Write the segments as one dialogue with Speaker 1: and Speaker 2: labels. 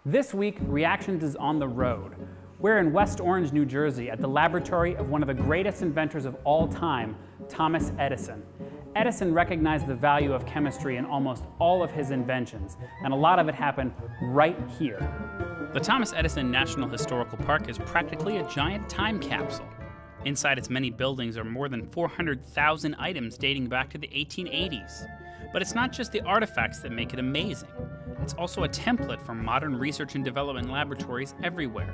Speaker 1: This week, Reactions is on the road. We're in West Orange, New Jersey at the laboratory of one of the greatest inventors of all time, Thomas Edison. Edison recognized the value of chemistry in almost all of his inventions, and a lot of it happened right here. The Thomas Edison National Historical Park is practically a giant time capsule. Inside its many buildings are more than 400,000 items dating back to the 1880s. But it's not just the artifacts that make it amazing. It's also a template for modern research and development laboratories everywhere.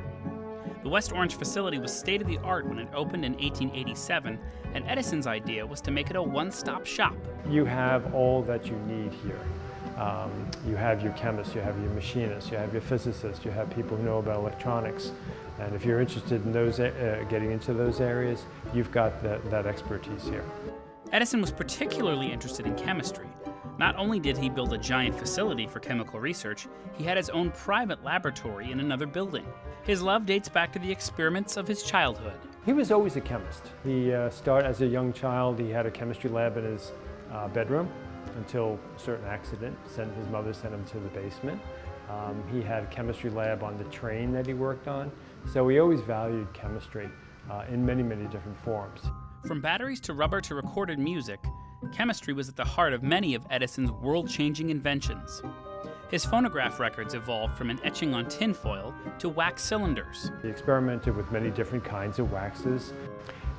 Speaker 1: The West Orange facility was state-of-the-art when it opened in 1887, and Edison's idea was to make it a one-stop shop.
Speaker 2: You have all that you need here. You have your chemists, you have your machinists, you have your physicists, you have people who know about electronics. And if you're interested in those, getting into those areas, you've got that expertise here.
Speaker 1: Edison was particularly interested in chemistry. Not only did he build a giant facility for chemical research, he had his own private laboratory in another building. His love dates back to the experiments of his childhood.
Speaker 2: He was always a chemist. He started as a young child. He had a chemistry lab in his bedroom until a certain accident. His mother sent him to the basement. He had a chemistry lab on the train that he worked on. So he always valued chemistry in many, many different forms.
Speaker 1: From batteries to rubber to recorded music, chemistry was at the heart of many of Edison's world-changing inventions. His phonograph records evolved from an etching on tinfoil to wax cylinders.
Speaker 2: He experimented with many different kinds of waxes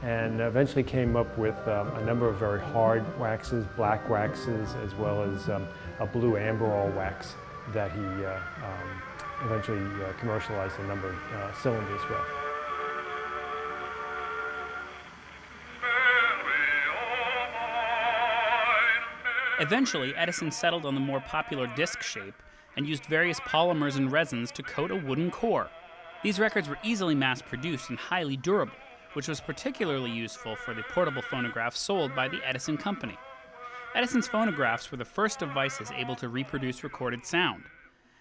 Speaker 2: and eventually came up with a number of very hard waxes, black waxes, as well as a blue amberol wax that he eventually commercialized a number of cylinders with.
Speaker 1: Eventually, Edison settled on the more popular disc shape and used various polymers and resins to coat a wooden core. These records were easily mass-produced and highly durable, which was particularly useful for the portable phonographs sold by the Edison Company. Edison's phonographs were the first devices able to reproduce recorded sound.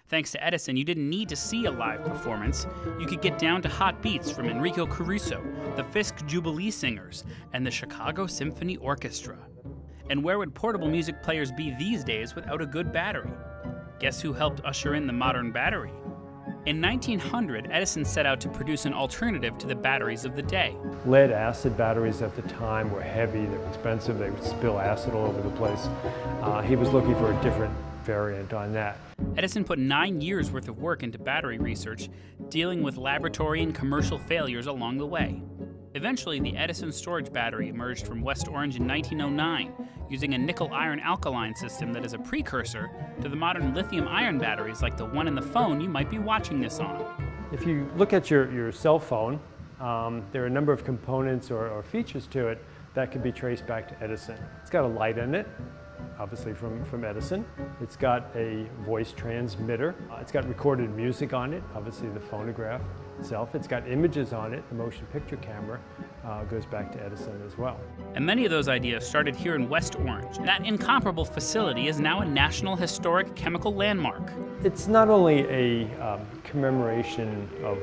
Speaker 1: Thanks to Edison, you didn't need to see a live performance. You could get down to hot beats from Enrico Caruso, the Fisk Jubilee Singers, and the Chicago Symphony Orchestra. And where would portable music players be these days without a good battery? Guess who helped usher in the modern battery? In 1900, Edison set out to produce an alternative to the batteries of the day.
Speaker 2: Lead-acid batteries at the time were heavy, they were expensive, they would spill acid all over the place. He was looking for a different variant on that.
Speaker 1: Edison put 9 years worth of work into battery research, dealing with laboratory and commercial failures along the way. Eventually, the Edison storage battery emerged from West Orange in 1909, using a nickel-iron alkaline system that is a precursor to the modern lithium-ion batteries like the one in the phone you might be watching this on.
Speaker 2: If you look at your cell phone, there are a number of components or features to it that can be traced back to Edison. It's got a light in it, obviously from Edison. It's got a voice transmitter. It's got recorded music on it, obviously the phonograph itself. It's got images on it. The motion picture camera goes back to Edison as well.
Speaker 1: And many of those ideas started here in West Orange. That incomparable facility is now a National Historic Chemical Landmark.
Speaker 2: It's not only a commemoration of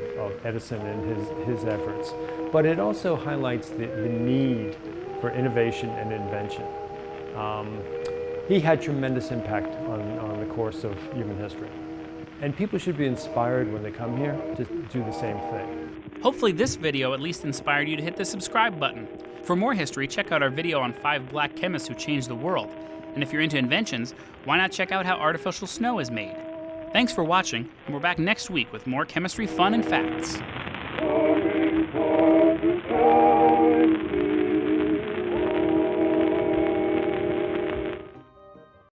Speaker 2: Edison and his efforts, but it also highlights the need for innovation and invention. He had tremendous impact on the course of human history. And people should be inspired when they come here to do the same thing.
Speaker 1: Hopefully this video at least inspired you to hit the subscribe button. For more history, check out our video on 5 black chemists who changed the world. And if you're into inventions, why not check out how artificial snow is made? Thanks for watching, and we're back next week with more chemistry fun and facts.